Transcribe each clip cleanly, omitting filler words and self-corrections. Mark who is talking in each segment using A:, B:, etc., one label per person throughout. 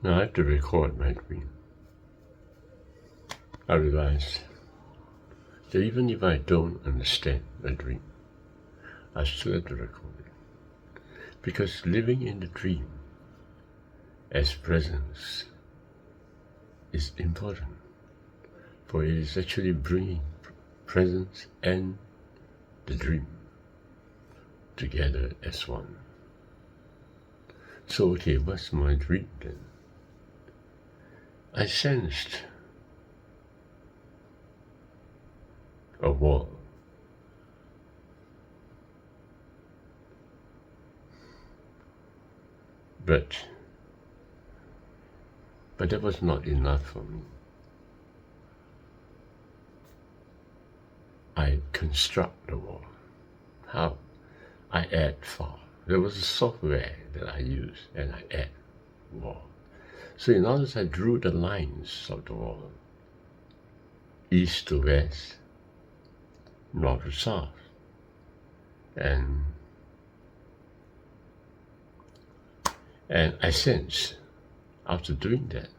A: Now I have to record my dream. I realized that even if I don't understand a dream, I still have to record it. Because living in the dream as presence is important, for it is actually bringing presence and the dream together as one. So, okay, what's my dream then? I sensed a wall. But that was not enough for me. I construct the wall. How? I add file. There was a software that I used and I add wall. So in other words, I drew the lines of the wall. East to west, north to south. And I sense, after doing that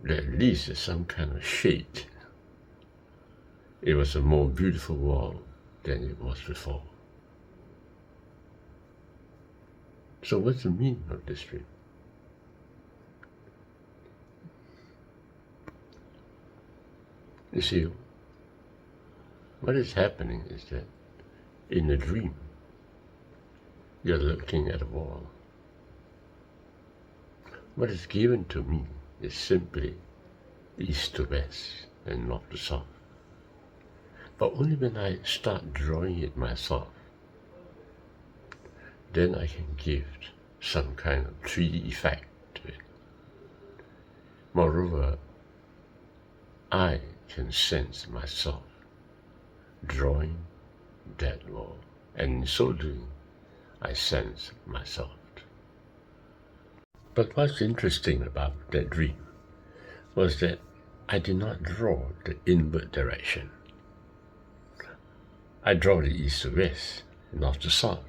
A: at least there's some kind of shade. It was a more beautiful wall than it was before. So what's the meaning of this dream? You see, what is happening is that in a dream, you're looking at a wall. What is given to me is simply east to west and north to south. But only when I start drawing it myself, then I can give some kind of 3D effect to it. Moreover, I can sense myself drawing that wall, and in so doing, I sense myself. But what's interesting about that dream was that I did not draw the inward direction. I draw the east to west, north to south,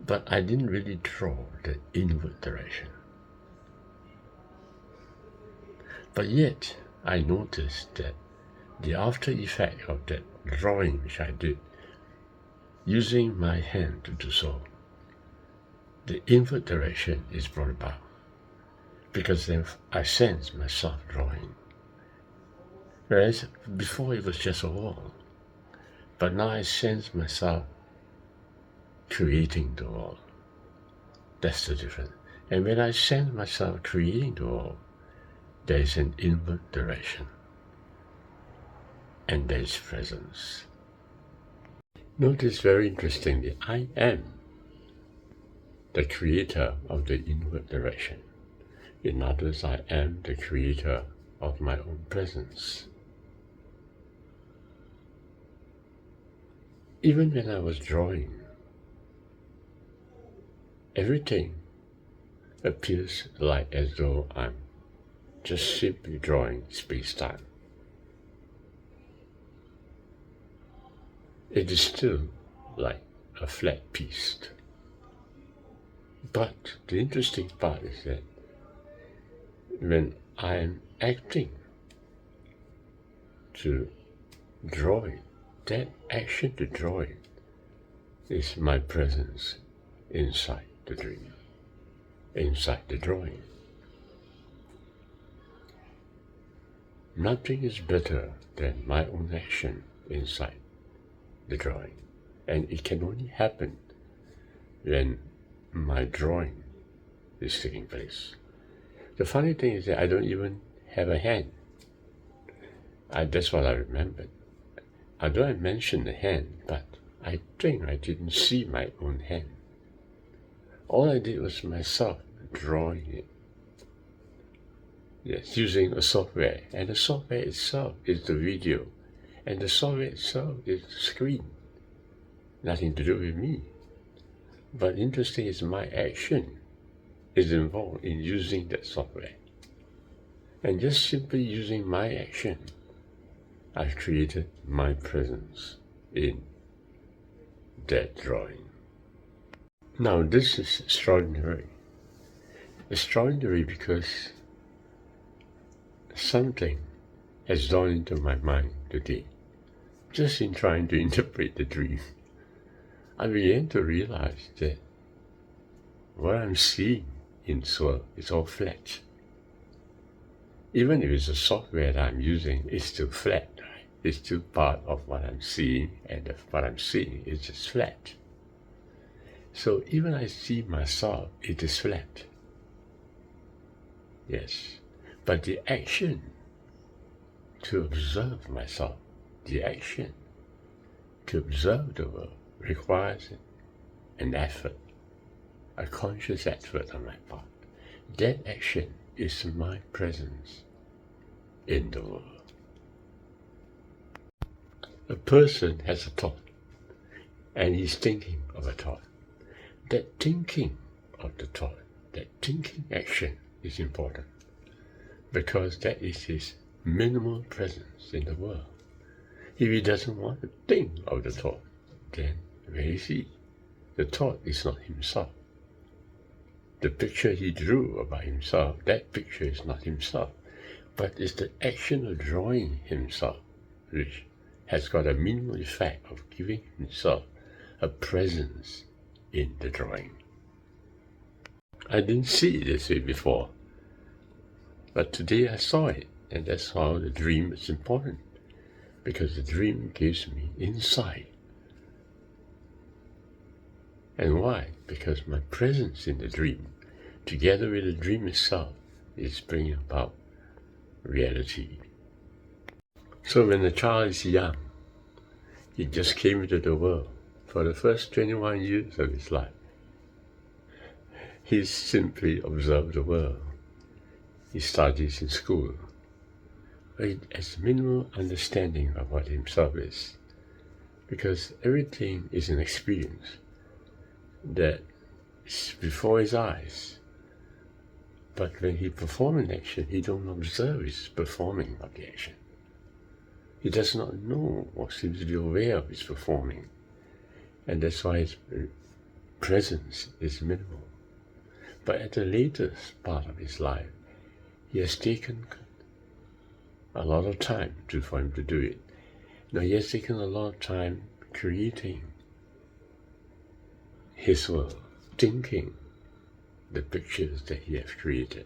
A: but I didn't really draw the inward direction. But yet, I noticed that the after effect of that drawing which I did, using my hand to do so, the inward direction is brought about, because then I sense myself drawing. Whereas before it was just a wall, but now I sense myself creating the wall. That's the difference. And when I sense myself creating the wall, there is an inward direction, and there is presence. Notice very interestingly, I am the creator of the inward direction. In other words, I am the creator of my own presence. Even when I was drawing, everything appears like as though I'm just simply drawing space-time. It is still like a flat piece. But the interesting part is that when I am acting to draw it, that action to draw it is my presence inside the dream, inside the drawing. Nothing is better than my own action inside the drawing, and it can only happen when my drawing is taking place. The funny thing is that I don't even have a hand. That's what I remembered. Although I mentioned the hand, but I think I didn't see my own hand. All I did was myself drawing it. Yes, using a software, and the software itself is the video, and the software itself is the screen. Nothing to do with me. But interesting is my action is involved in using that software. And just simply using my action, I've created my presence in that drawing. Now this is extraordinary, extraordinary because something has dawned into my mind today, just in trying to interpret the dream. I began to realize that what I'm seeing in this world is all flat. Even if it's a software that I'm using, it's still flat, right? It's still part of what I'm seeing, and what I'm seeing is just flat. So even I see myself, it is flat. Yes, but the action to observe myself, the action to observe the world requires an effort, a conscious effort on my part. That action is my presence in the world. A person has a thought, and he's thinking of a thought. That thinking of the thought, that thinking action is important, because that is his minimal presence in the world. If he doesn't want to think of the thought, then where is he? The thought is not himself. The picture he drew about himself, that picture is not himself, but it's the action of drawing himself which has got a minimal effect of giving himself a presence in the drawing. I didn't see it this way before, but today I saw it, and that's how the dream is important, because the dream gives me insight. And why? Because my presence in the dream, together with the dream itself, is bringing about reality. So when the child is young, he just came into the world. For the first 21 years of his life, he simply observed the world. He studies in school, but he has minimal understanding of what himself is, because everything is an experience that is before his eyes. But when he performs an action, he don't observe his performing of the action. He does not know or seems to be aware of his performing, and that's why his presence is minimal. But at the latest part of his life, he has taken a lot of time for him to do it. Now he has taken a lot of time creating his world, thinking the pictures that he has created.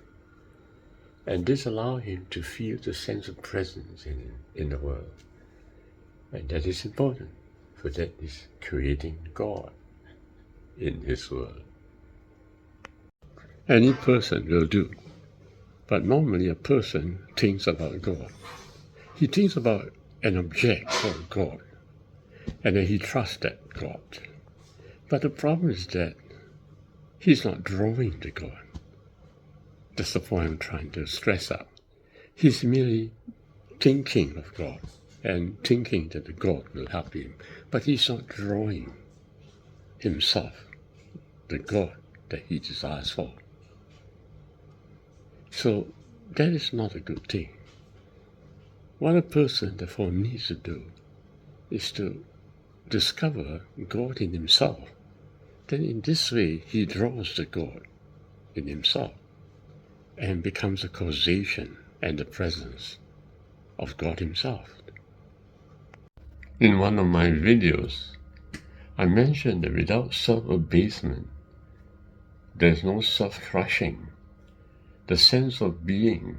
A: And this allows him to feel the sense of presence in the world. And that is important, for that is creating God in his world. Any person will do, but normally a person thinks about God. He thinks about an object called God, and then he trusts that God. But the problem is that he's not drawing to God. That's the point I'm trying to stress out. He's merely thinking of God and thinking that the God will help him, but he's not drawing himself, the God that he desires for. So that is not a good thing. What a person therefore needs to do is to discover God in himself. Then in this way he draws the God in himself and becomes a causation and the presence of God himself. In one of my videos, I mentioned that without self-abasement, there's no self-crushing. The sense of being,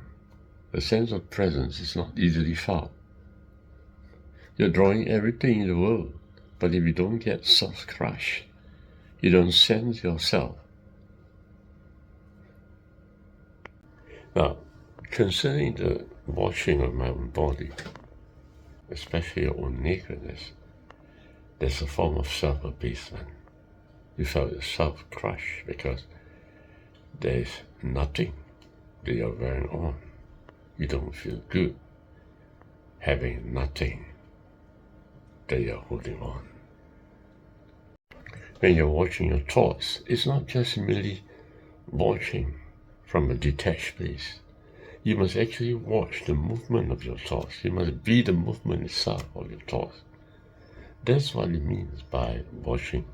A: the sense of presence is not easily felt. You're drawing everything in the world, but if you don't get self-crushed, you don't sense yourself. Now, concerning the watching of my own body, especially your own nakedness, there's a form of self-abasement. You felt yourself crushed because there's nothing that you're wearing on. You don't feel good having nothing that you're holding on. When you're watching your thoughts, it's not just merely watching from a detached place. You must actually watch the movement of your thoughts. You must be the movement itself of your thoughts. That's what it means by watching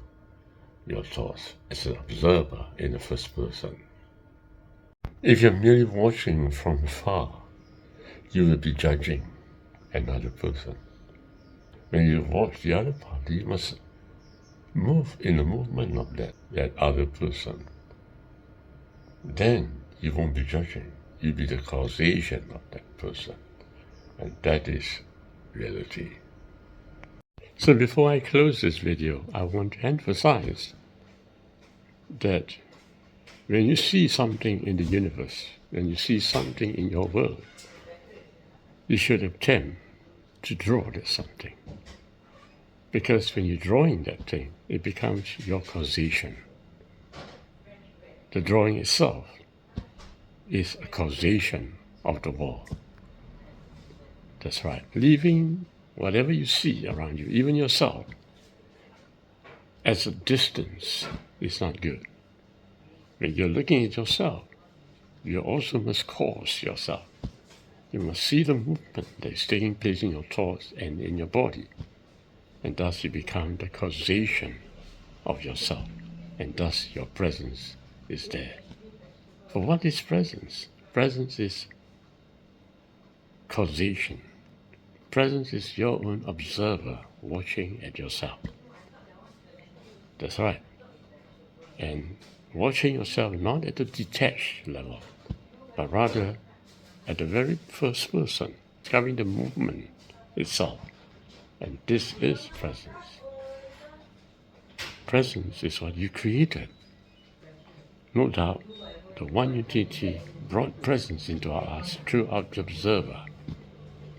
A: your thoughts as an observer in the first person. If you're merely watching from afar, you will be judging another person. When you watch the other party, you must move in the movement of that other person. Then you won't be judging. You'll be the causation of that person. And that is reality. So before I close this video, I want to emphasize that when you see something in the universe, when you see something in your world, you should attempt to draw that something. Because when you're drawing that thing, it becomes your causation. The drawing itself is a causation of the world. That's right. Leaving whatever you see around you, even yourself, as a distance is not good. When you're looking at yourself, you also must cause yourself. You must see the movement that is taking place in your thoughts and in your body. And thus you become the causation of yourself. And thus your presence is there. For what is presence? Presence is causation. Presence is your own observer watching at yourself. That's right. And watching yourself not at the detached level, but rather at the very first person, discovering the movement itself. And this is presence. Presence is what you created. No doubt, the One Unity brought presence into our lives through our observer.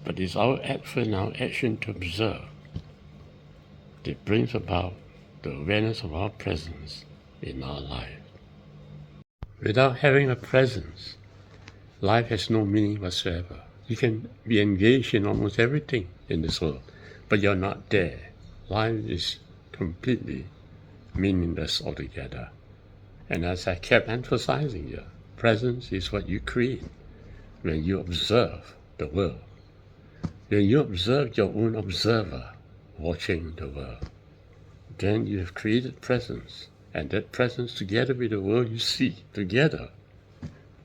A: But it's our effort and our action to observe that brings about the awareness of our presence in our life. Without having a presence, life has no meaning whatsoever. You can be engaged in almost everything in this world, but you're not there. Life is completely meaningless altogether. And as I kept emphasizing here, presence is what you create when you observe the world. When you observe your own observer watching the world, then you have created presence. And that presence, together with the world you see, together,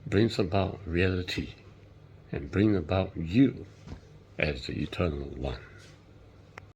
A: brings about reality and brings about you as the Eternal One.